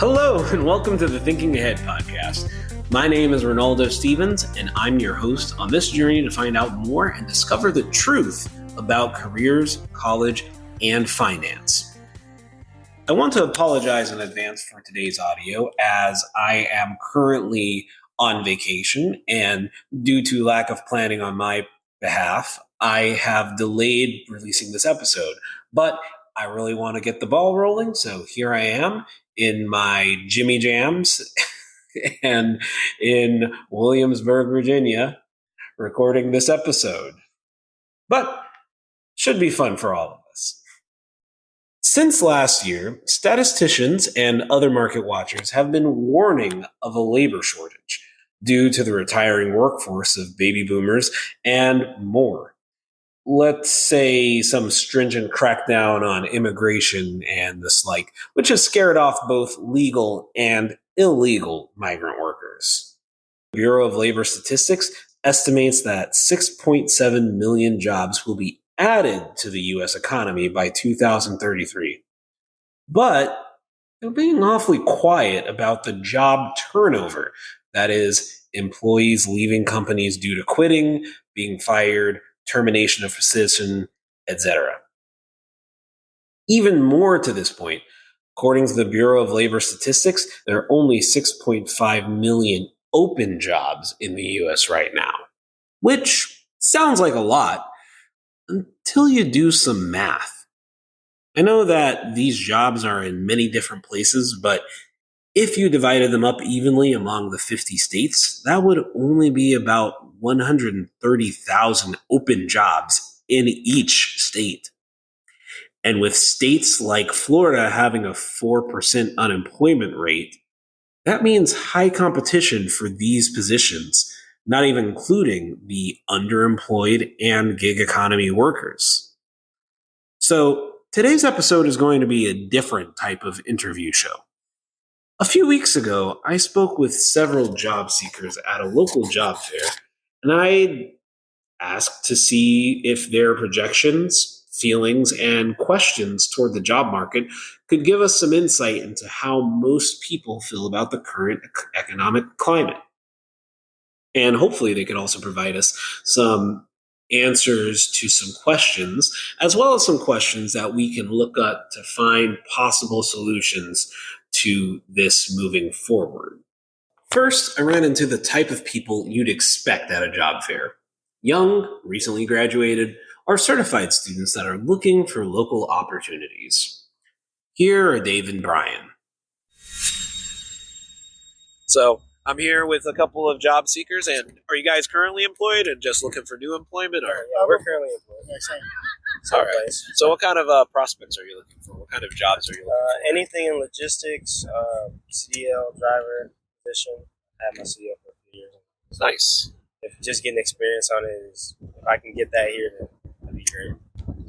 Hello, and welcome to the Thinking Ahead podcast. My name is Ronaldo Stevens, and I'm your host on this journey to find out more and discover the truth about careers, college, and finance. I want to apologize in advance for today's audio as I am currently on vacation, and due to lack of planning on my behalf, I have delayed releasing this episode. But I really want to get the ball rolling, so here I am in my Jimmy Jams and in Williamsburg, Virginia, recording this episode. But should be fun for all of us. Since last year, statisticians and other market watchers have been warning of a labor shortage due to the retiring workforce of baby boomers and more. Let's say some stringent crackdown on immigration and the like, which has scared off both legal and illegal migrant workers. The Bureau of Labor Statistics estimates that 6.7 million jobs will be added to the U.S. economy by 2033. But they're being awfully quiet about the job turnover. That is, employees leaving companies due to quitting, being fired, termination of position, etc. Even more to this point, according to the Bureau of Labor Statistics, there are only 6.5 million open jobs in the U.S. right now, which sounds like a lot until you do some math. I know that these jobs are in many different places, but if you divided them up evenly among the 50 states, that would only be about 130,000 open jobs in each state. And with states like Florida having a 4% unemployment rate, that means high competition for these positions, not even including the underemployed and gig economy workers. So today's episode is going to be a different type of interview show. A few weeks ago, I spoke with several job seekers at a local job fair, and I asked to see if their projections, feelings, and questions toward the job market could give us some insight into how most people feel about the current economic climate. And hopefully they could also provide us some answers to some questions, as well as some questions that we can look up to find possible solutions to this moving forward. First, I ran into the type of people you'd expect at a job fair. Young, recently graduated, or certified students that are looking for local opportunities. Here are Dave and Brian. So, I'm here with a couple of job seekers, and are you guys currently employed and just looking for new employment? Or? Yeah, we're currently employed. Yeah, same. All right. So what kind of prospects are you looking for? What kind of jobs are you looking for? Anything in logistics, CDL, driver, position. I had my CDL for a few years. Nice. If just getting experience on it is, if I can get that here, then that'd be great.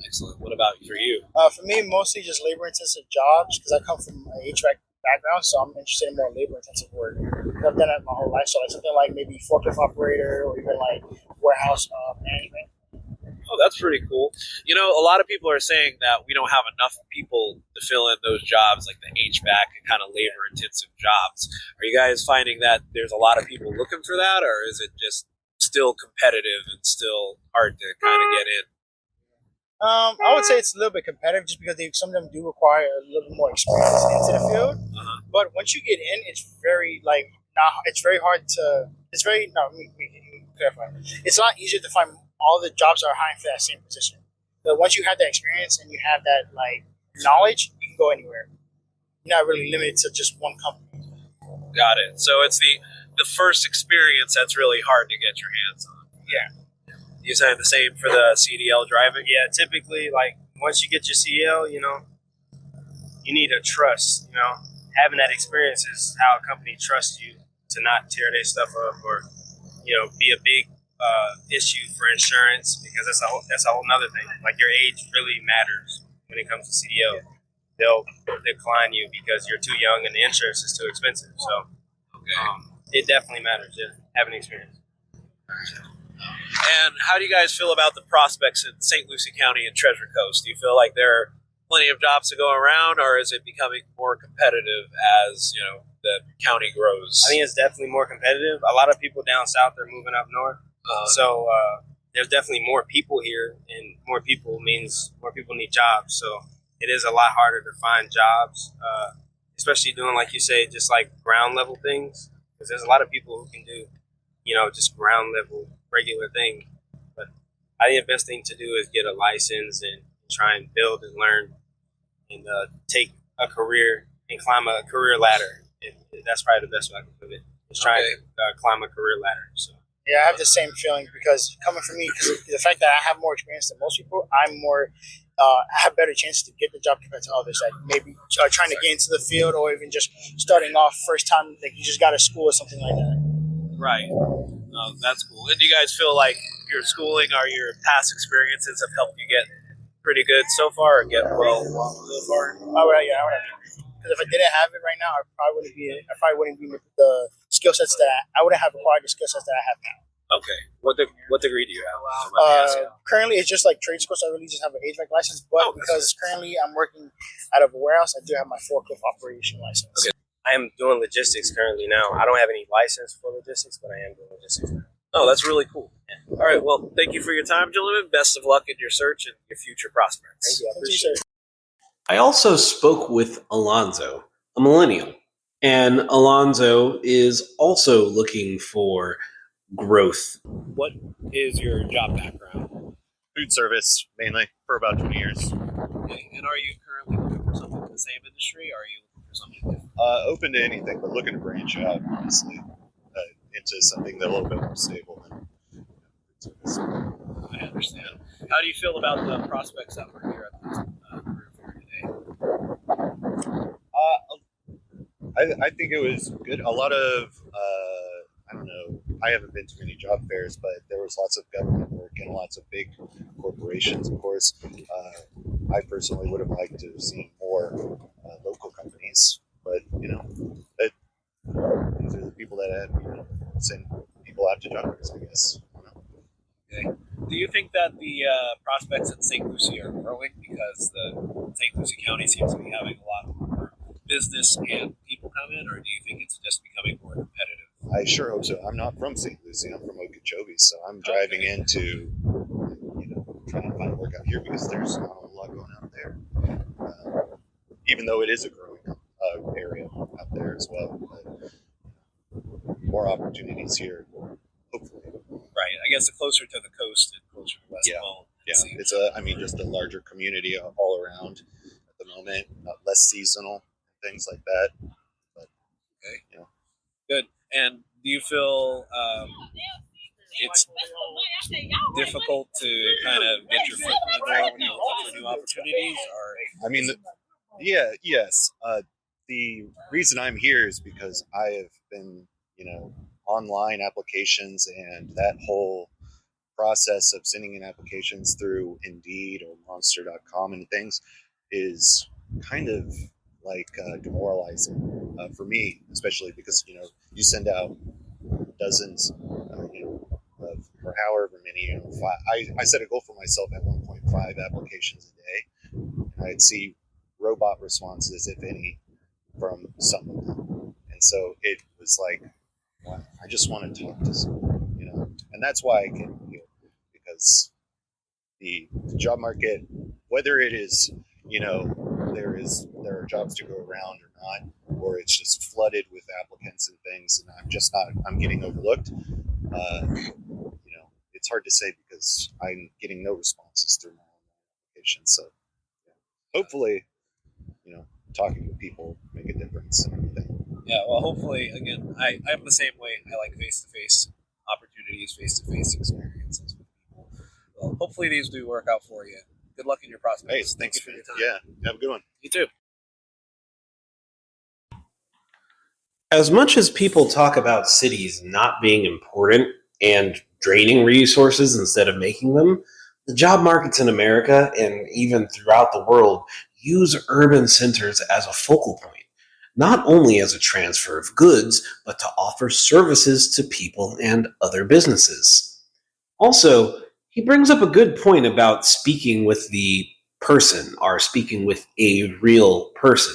Excellent. What about for you? For me, mostly just labor-intensive jobs because I come from an HVAC background, so I'm interested in more labor-intensive work. I've done that my whole life, so like something like maybe forklift operator or even like warehouse management. Oh, that's pretty cool. You know, a lot of people are saying that we don't have enough people to fill in those jobs, like the HVAC and kind of labor-intensive jobs. Are you guys finding that there's a lot of people looking for that, or is it just still competitive and still hard to kind of get in? I would say it's a little bit competitive just because some of them do require a little bit more experience into the field. Uh-huh. But once you get in, it's very hard to. It's very no. Let me clarify. It's a lot easier to find all the jobs that are hiring for that same position. But once you have that experience and you have that like knowledge, you can go anywhere. You're not really limited to just one company. Got it. So it's the first experience that's really hard to get your hands on. Yeah. You saying the same for the CDL driving? Yeah, typically, like, once you get your CDL, you need a trust, Having that experience is how a company trusts you to not tear their stuff up or, be a big issue for insurance, because that's a whole nother thing. Like, your age really matters when it comes to CDL. They'll decline you because you're too young and the insurance is too expensive. So, it definitely matters, having experience. And how do you guys feel about the prospects in St. Lucie County and Treasure Coast? Do you feel like they're plenty of jobs to go around, or is it becoming more competitive as the county grows? I think it's definitely more competitive. A lot of people down south are moving up north, so there's definitely more people here, and more people means more people need jobs. So it is a lot harder to find jobs, especially doing, like you say, just like ground level things, because there's a lot of people who can do, just ground level regular things. But I think the best thing to do is get a license and try and build and learn and take a career and climb a career ladder. And that's probably the best way I can put it. Is trying to climb a career ladder. So. Yeah, I have the same feeling because coming from me, because the fact that I have more experience than most people, I have better chances to get the job compared to others that maybe are trying to get into the field or even just starting off first time, like you just got to school or something like that. Right. That's cool. And do you guys feel like your schooling or your past experiences have helped you get pretty good so far, or get well so far? I would agree. Because if I didn't have it right now, I probably wouldn't be with the skill sets I wouldn't have acquired the skill sets that I have now. Okay. What degree do you have? Currently, it's just like trade school, so I really just have an HVAC license. But because currently I'm working out of a warehouse, I do have my forklift operation license. Okay. I am doing logistics currently now. I don't have any license for logistics, but I am doing logistics now. Oh, that's really cool. Yeah. All right. Well, thank you for your time, gentlemen. Best of luck in your search and your future prospects. Thank you. I appreciate it. I also spoke with Alonzo, a millennial, and Alonzo is also looking for growth. What is your job background? Food service, mainly, for about 20 years. Okay. And are you currently looking for something in the same industry, or are you looking for something different? Open to anything, but looking to branch out, honestly, into something that's a little bit more stable than food service. I understand. How do you feel about the prospects that were here at this career fair today? I think it was good. A lot of, I don't know, I haven't been to many job fairs, but there was lots of government work and lots of big corporations, of course. I personally would have liked to have seen more local companies, but, these are the people that send people out to job fairs, I guess. Okay. Do you think that the prospects in St. Lucie are growing because the St. Lucie County seems to be having a lot more business and people come in, or do you think it's just becoming more competitive? I sure hope so. I'm not from St. Lucie. I'm from Okeechobee, so I'm driving into, trying to find work out here because there's not a lot going on there. Even though it is a growing area out there as well, but more opportunities here, hopefully. Right. I guess the closer to the coast and closer to West Palm. Yeah. It's just a larger community all around at the moment, less seasonal, things like that. But, okay. Good. And do you feel it's difficult to kind of get your foot in the door when you look for new opportunities? Or yes. The reason I'm here is because I have been, online applications, and that whole process of sending in applications through Indeed or Monster.com and things is kind of like demoralizing for me, especially because you send out dozens, or however many. I set a goal for myself at 1.5 applications a day, and I'd see robot responses, if any, from some of them, and so it was like, wow, I just want to talk to someone, and that's why I came here, because the job market, whether it is, there are jobs to go around or not, or it's just flooded with applicants and things, and I'm getting overlooked. It's hard to say because I'm getting no responses through my own application. So hopefully, talking to people make a difference and everything. Yeah, well, hopefully, again, I'm the same way. I like face-to-face opportunities, face-to-face experiences with people. Well, hopefully these do work out for you. Good luck in your prospects. Hey, thanks for your time. Yeah, have a good one. You too. As much as people talk about cities not being important and draining resources instead of making them, the job markets in America and even throughout the world use urban centers as a focal point, not only as a transfer of goods, but to offer services to people and other businesses. Also, he brings up a good point about speaking with the person, are speaking with a real person.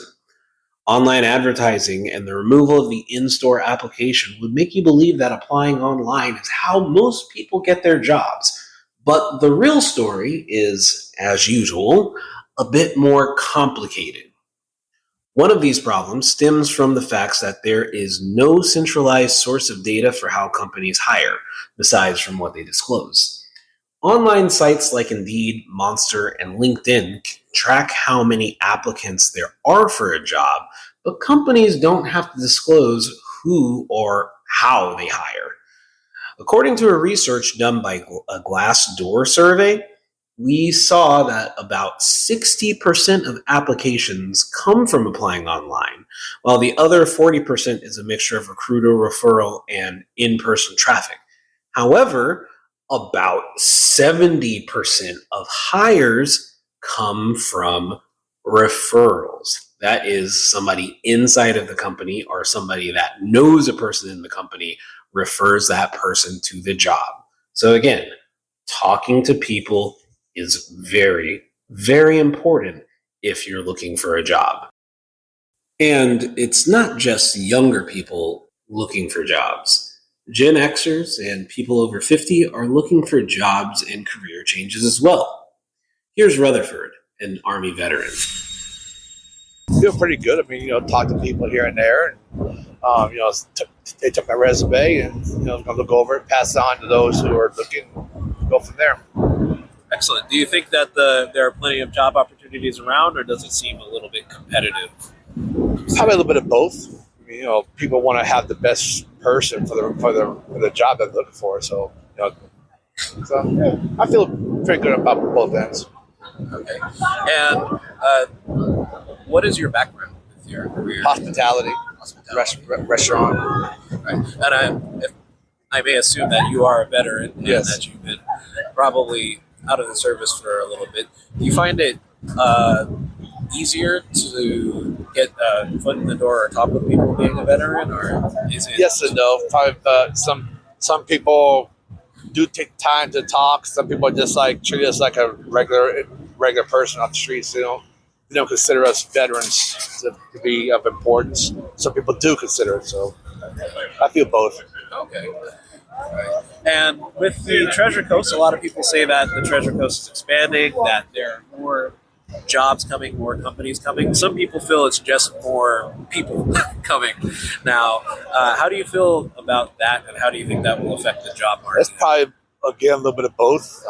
Online advertising and the removal of the in-store application would make you believe that applying online is how most people get their jobs. But the real story is, as usual, a bit more complicated. One of these problems stems from the fact that there is no centralized source of data for how companies hire, besides from what they disclose. Online sites like Indeed, Monster, and LinkedIn can track how many applicants there are for a job, but companies don't have to disclose who or how they hire. According to a research done by a Glassdoor survey, we saw that about 60% of applications come from applying online, while the other 40% is a mixture of recruiter referral and in-person traffic. However, about 70% of hires come from referrals. That is somebody inside of the company or somebody that knows a person in the company refers that person to the job. So again, talking to people is very, very important if you're looking for a job. And it's not just younger people looking for jobs. Gen Xers and people over 50 are looking for jobs and career changes as well. Here's Rutherford, an Army veteran. Feel pretty good. I mean, talk to people here and there. And, they took my resume and, I'm going to look over it, pass it on to those who are looking, go from there. Excellent. Do you think that there are plenty of job opportunities around, or does it seem a little bit competitive? Probably a little bit of both. I mean, people want to have the best person for the job they're looking for. So, I feel pretty good about both ends. Okay. And what is your background with your career? Hospitality. Restaurant. Right. And if I may assume that you are a veteran and Yes. that you've been probably out of the service for a little bit. Do you find it easier to get a foot in the door or talk with people being a veteran, or is it? Yes and no. Probably, some people do take time to talk. Some people just treat us like a regular person off the streets. They don't consider us veterans to be of importance. Some people do consider it. So I feel both. Okay. Right. And with the Treasure Coast, a lot of people say that the Treasure Coast is expanding, that there are more jobs coming, more companies coming. Some people feel it's just more people coming. Now, how do you feel about that, and how do you think that will affect the job market? It's probably, again, a little bit of both.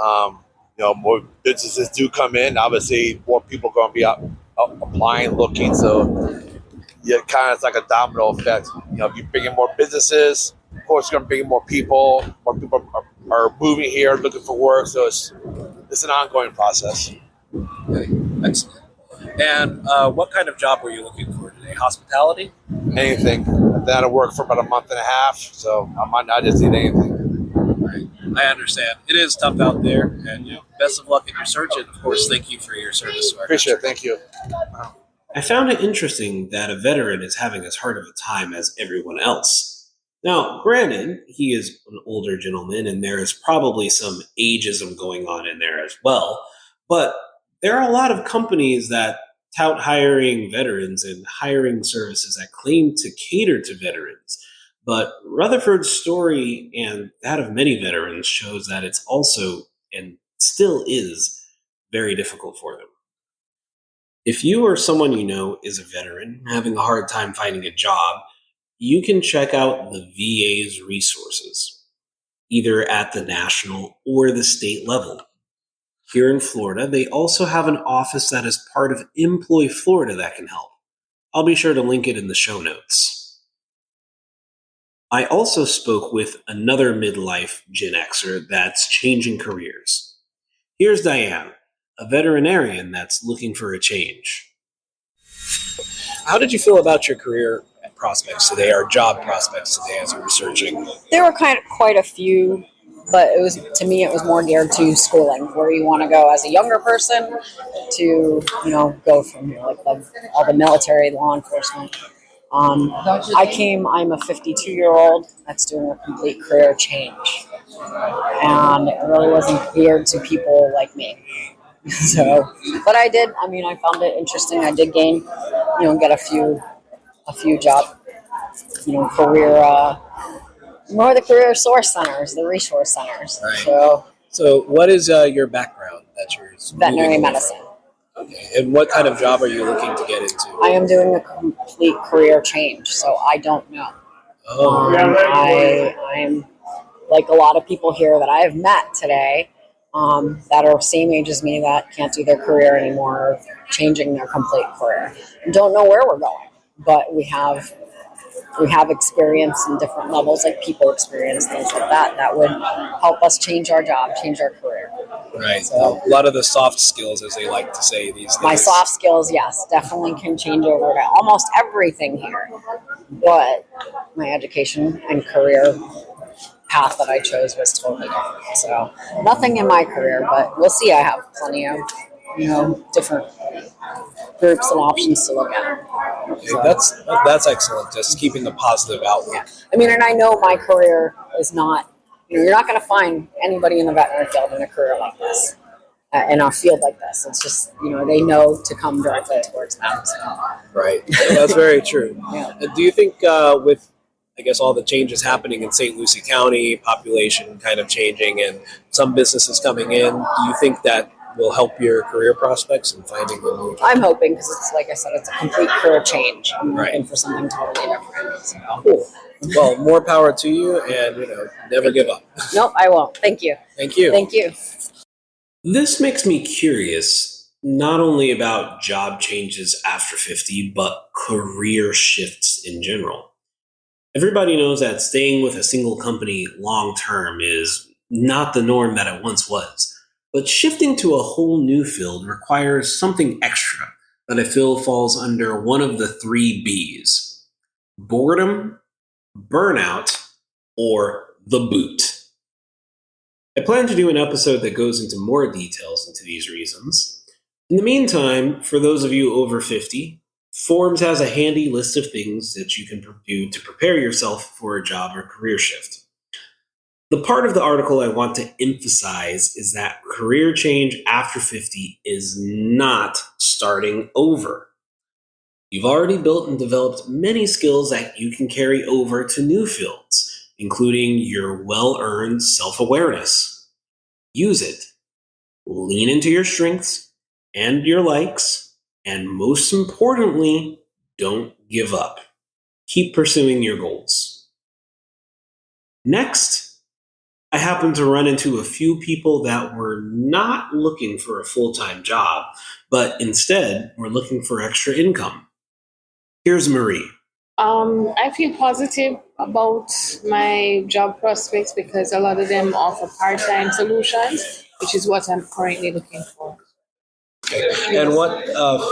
More businesses do come in. Obviously, more people are going to be out applying, looking. So, yeah, kind of it's like a domino effect. If you bring in more businesses, of course, you're going to bring in more people. More people are moving here, looking for work. So it's an ongoing process. Okay. Excellent. And what kind of job were you looking for today? Hospitality? Anything. I've been out of work for about a month and a half, so I might not just need anything. Right. I understand. It is tough out there, and best of luck in your search. And of course, thank you for your service to our Appreciate it. country. Thank you. I found it interesting that a veteran is having as hard of a time as everyone else. Now, granted, he is an older gentleman, and there is probably some ageism going on in there as well, but there are a lot of companies that tout hiring veterans and hiring services that claim to cater to veterans. But Rutherford's story and that of many veterans shows that it's also, and still is, very difficult for them. If you or someone you know is a veteran having a hard time finding a job, you can check out the VA's resources, either at the national or the state level. Here in Florida, they also have an office that is part of Employ Florida that can help. I'll be sure to link it in the show notes. I also spoke with another midlife Gen Xer that's changing careers. Here's Diane, a veterinarian that's looking for a change. How did you feel about your career prospects today, or job prospects today as you were searching? There were quite a few, but to me it was more geared to schooling, where you want to go as a younger person to go from like all the military, law enforcement. I'm a 52-year-old that's doing a complete career change, and it really wasn't geared to people like me. So, but I did. I mean, I found it interesting. I did gain, get a few job, career, more the career source centers, the resource centers. Right. So, what is your background that you're veterinary moving away medicine. from? Okay. And what kind of job are you looking to get into? I am doing a complete career change, so I don't know. Oh, I'm like a lot of people here that I have met today that are same age as me that can't do their career anymore, or changing their complete career. Don't know where we're going, but we have experience in different levels, like people experience, things like that would help us change our job, change our career. right. So, A lot of the soft skills, as they like to say these days. my soft skills, yes, definitely can change over to almost everything here. But my education and career path that I chose was totally different. So nothing in my career, but we'll see. I have plenty of, different groups and options to look at. Okay, that's excellent. Just keeping the positive outlook. Yeah. I mean, and I know my career is not, you're not going to find anybody in the veterinary field in a career like this, in a field like this. It's just, they know to come directly towards them. So. Right. That's very true. Yeah. Do you think with, I guess, all the changes happening in St. Lucie County, population kind of changing, and some businesses coming in, do you think that will help your career prospects in finding a new job? I'm hoping, because it's, like I said, it's a complete career change. I'm Right. looking for something totally different. So. Cool. Well, more power to you, and never give up. Nope, I won't. Thank you. Thank you. Thank you. This makes me curious, not only about job changes after 50, but career shifts in general. Everybody knows that staying with a single company long term is not the norm that it once was. But shifting to a whole new field requires something extra that I feel falls under one of the 3 B's: boredom, burnout, or the boot. I plan to do an episode that goes into more details into these reasons. In the meantime, for those of you over 50, Forbes has a handy list of things that you can do to prepare yourself for a job or career shift. The part of the article I want to emphasize is that career change after 50 is not starting over. You've already built and developed many skills that you can carry over to new fields, including your well-earned self-awareness. Use it. Lean into your strengths and your likes, and most importantly, don't give up. Keep pursuing your goals. Next, I happened to run into a few people that were not looking for a full-time job, but instead were looking for extra income. Here's Marie. I feel positive about my job prospects because a lot of them offer part-time solutions, which is what I'm currently looking for. And what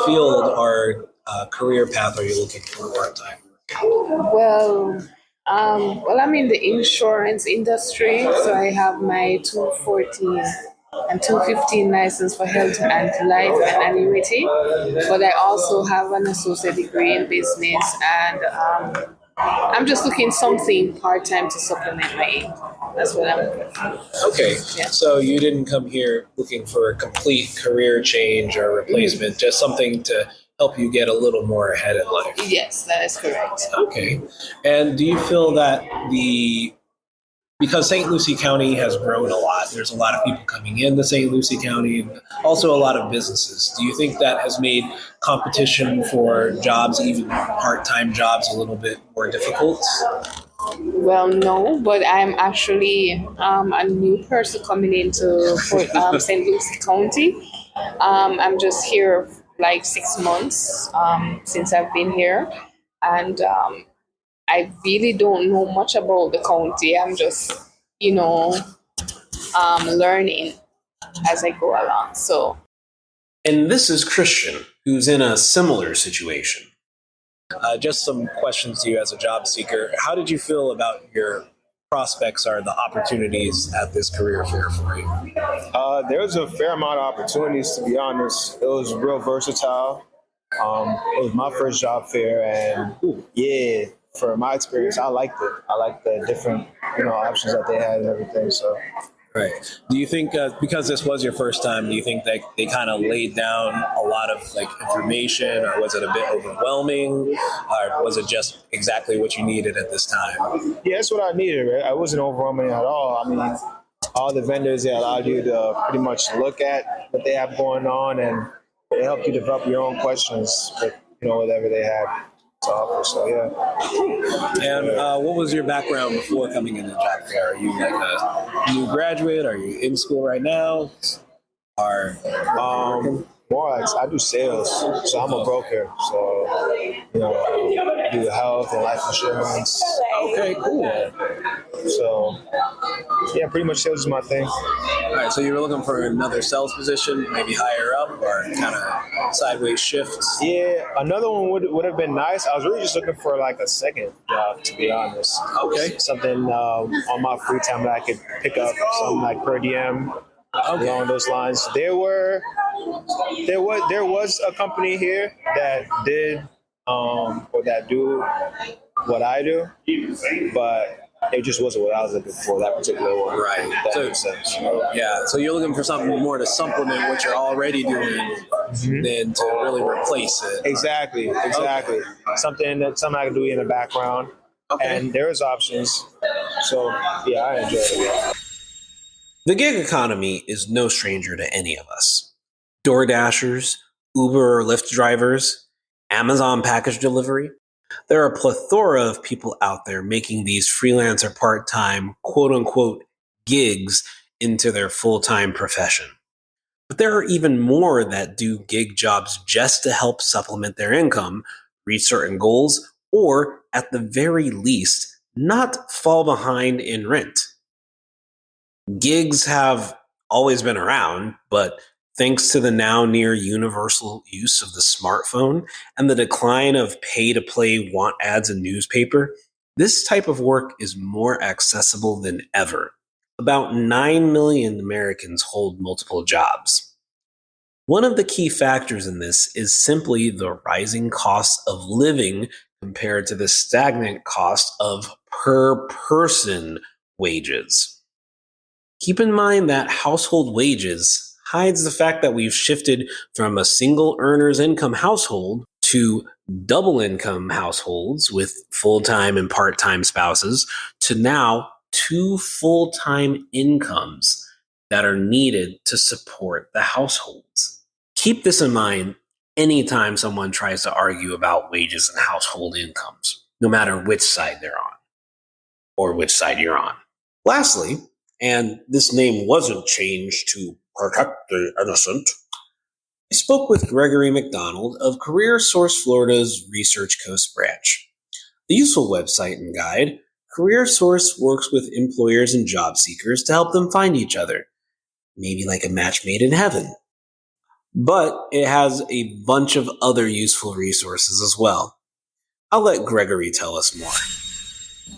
field or career path are you looking for part-time? Well, I'm in the insurance industry, so I have my 214 and 215 license for health and life and annuity, but I also have an associate degree in business, and I'm just looking something part-time to supplement my income. That's what I'm looking for. Okay, Yeah. so you didn't come here looking for a complete career change or replacement, just something to help you get a little more ahead in life. Yes, that is correct. Okay. And do you feel that because St. Lucie County has grown a lot, there's a lot of people coming into St. Lucie County, and also a lot of businesses. Do you think that has made competition for jobs, even part-time jobs, a little bit more difficult? Well, no, but I'm actually a new person coming into St. Lucie County. I'm just here like 6 months since I've been here, and I really don't know much about the county. I'm just, learning as I go along. So, And this is Christian, who's in a similar situation. Just some questions to you as a job seeker. How did you feel about your prospects or the opportunities at this career fair for you? There was a fair amount of opportunities, to be honest. It was real versatile. It was my first job fair, and yeah, for my experience, I liked it. I liked the different, options that they had and everything. So Right. Do you think because this was your first time, do you think that they kind of laid down a lot of like information, or was it a bit overwhelming, or was it just exactly what you needed at this time? Yeah, that's what I needed. Right? I wasn't overwhelming at all. I mean, all the vendors, they allowed you to pretty much look at what they have going on, and they help you develop your own questions with whatever they have to offer. So yeah. And what was your background before coming into the job fair? Are you like a new graduate? Are you in school right now? Or More like I do sales, so I'm a broker. So I do health and life insurance. okay, cool. So yeah, pretty much sales is my thing. All right, so you were looking for another sales position, maybe higher up, or kind of sideways shifts? Yeah, another one would have been nice. I was really just looking for like a second job, to be honest. Okay. Something on my free time that I could pick up, something like per diem, along those lines. There was a company here that did or that do what I do, but it just wasn't what I was looking for, that particular one. Right. That makes sense. Yeah, so you're looking for something more to supplement what you're already doing than to really replace it. Exactly. Something I can do in the background. Okay. And there's options. So yeah, I enjoy it. The gig economy is no stranger to any of us. Door Dashers, Uber or Lyft drivers, Amazon package delivery. There are a plethora of people out there making these freelance or part-time, quote-unquote, gigs into their full-time profession. But there are even more that do gig jobs just to help supplement their income, reach certain goals, or, at the very least, not fall behind in rent. Gigs have always been around, but thanks to the now near universal use of the smartphone and the decline of pay-to-play want ads in newspaper, this type of work is more accessible than ever. About 9 million Americans hold multiple jobs. One of the key factors in this is simply the rising cost of living compared to the stagnant cost of per person wages. Keep in mind that household wages hides the fact that we've shifted from a single earner's income household to double income households with full-time and part-time spouses to now 2 full-time incomes that are needed to support the households. Keep this in mind anytime someone tries to argue about wages and household incomes, no matter which side they're on or which side you're on. Lastly, and this name wasn't changed to protect the innocent, I spoke with Gregory McDonald of Career Source Florida's Research Coast branch. The useful website and guide, Career Source works with employers and job seekers to help them find each other, maybe like a match made in heaven. But it has a bunch of other useful resources as well. I'll let Gregory tell us more.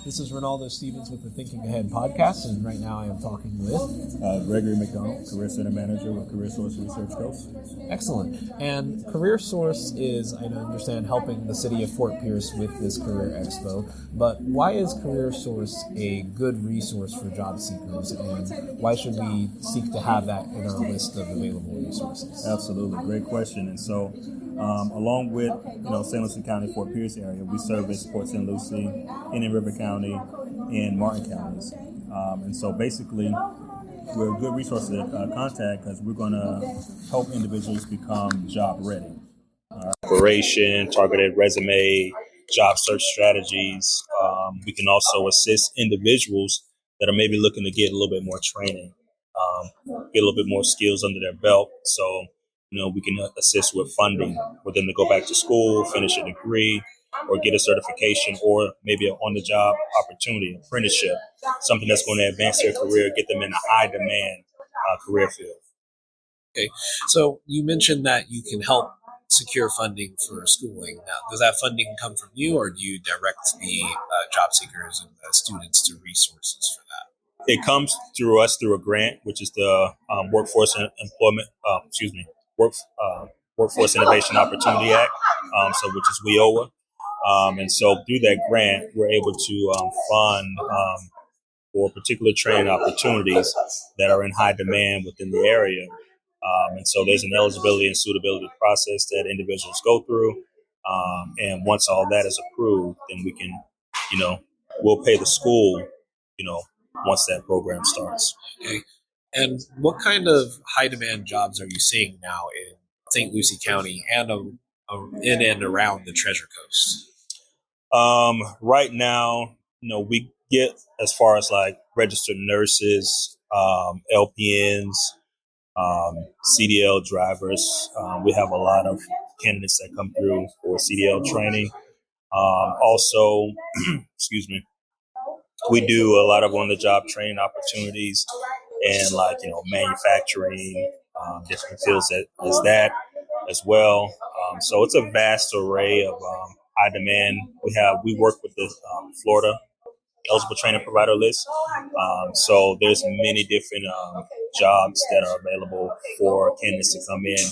This is Ronaldo Stevens with the Thinking Ahead podcast, and right now I am talking with Gregory McDonald, Career Center Manager with Career Source Research Coast. Excellent. And Career Source is, I understand, helping the city of Fort Pierce with this Career Expo. But why is Career Source a good resource for job seekers, and why should we seek to have that in our list of available resources? Absolutely, great question. And so, along with St. Lucie County, Fort Pierce area, we service Port St. Lucie, Indian River County, and Martin counties. And so basically, we're a good resource to contact because we're going to help individuals become job ready. Preparation, targeted resume, job search strategies. We can also assist individuals that are maybe looking to get a little bit more training, get a little bit more skills under their belt. So, we can assist with funding for them to go back to school, finish a degree, or get a certification, or maybe an on-the-job opportunity, apprenticeship, something that's going to advance their career, get them in a high-demand career field. Okay, so you mentioned that you can help secure funding for schooling. Now, does that funding come from you, or do you direct the job seekers and the students to resources for that? It comes through us through a grant, which is the Workforce Innovation Opportunity Act, which is WIOA. And so through that grant, we're able to fund for particular training opportunities that are in high demand within the area. And so there's an eligibility and suitability process that individuals go through. And once all that is approved, then we can, we'll pay the school, once that program starts. Okay. And what kind of high demand jobs are you seeing now in St. Lucie County and in and around the Treasure Coast? Right now, we get as far as like registered nurses, LPNs, CDL drivers. We have a lot of candidates that come through for CDL training. Also, excuse me, we do a lot of on-the-job training opportunities and manufacturing, different fields as that as well. So it's a vast array of high demand. We work with the Florida eligible training provider list. So there's many different jobs that are available for candidates to come in,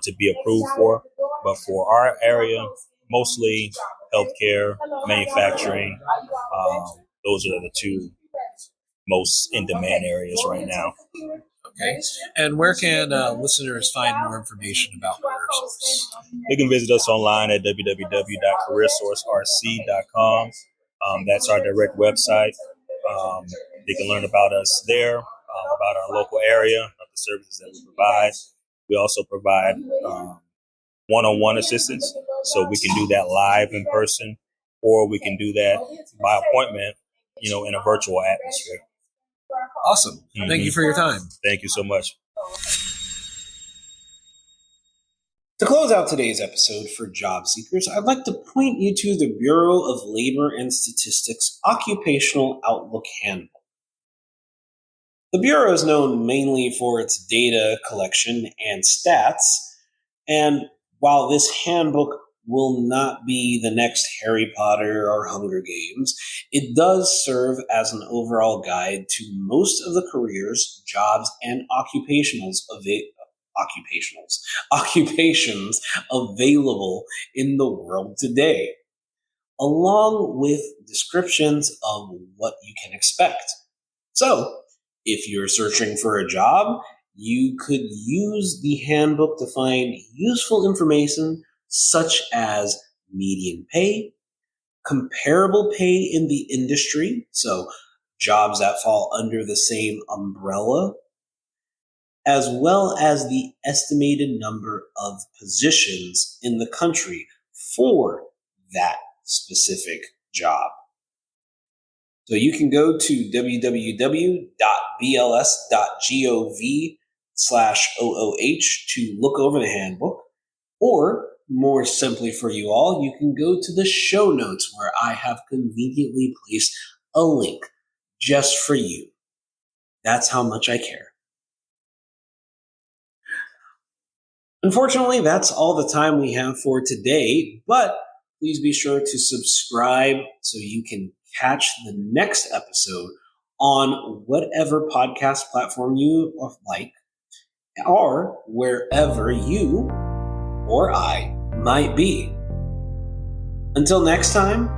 to be approved for. But for our area, mostly healthcare, manufacturing. Those are the two most in-demand areas right now. Okay. And where can listeners find more information about CareerSource? They can visit us online at www.careersourcerc.com. That's our direct website. They can learn about us there, about our local area, about the services that we provide. We also provide one-on-one assistance, so we can do that live in person, or we can do that by appointment, in a virtual atmosphere. Awesome. Mm-hmm. Thank you for your time. Thank you so much. To close out today's episode for job seekers, I'd like to point you to the Bureau of Labor and Statistics Occupational Outlook Handbook. The Bureau is known mainly for its data collection and stats, and while this handbook will not be the next Harry Potter or Hunger Games, it does serve as an overall guide to most of the careers, jobs, and occupations available in the world today, along with descriptions of what you can expect. So, if you're searching for a job, you could use the handbook to find useful information such as median pay, comparable pay in the industry, so jobs that fall under the same umbrella, as well as the estimated number of positions in the country for that specific job. So you can go to www.bls.gov/OOH to look over the handbook, or more simply for you all, you can go to the show notes where I have conveniently placed a link just for you. That's how much I care. Unfortunately, that's all the time we have for today, but please be sure to subscribe so you can catch the next episode on whatever podcast platform you like, or wherever you or I might be. Until next time,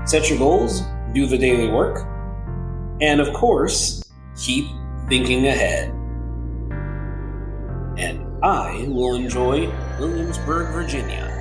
set your goals, do the daily work, and of course, keep thinking ahead. And I will enjoy Williamsburg, Virginia.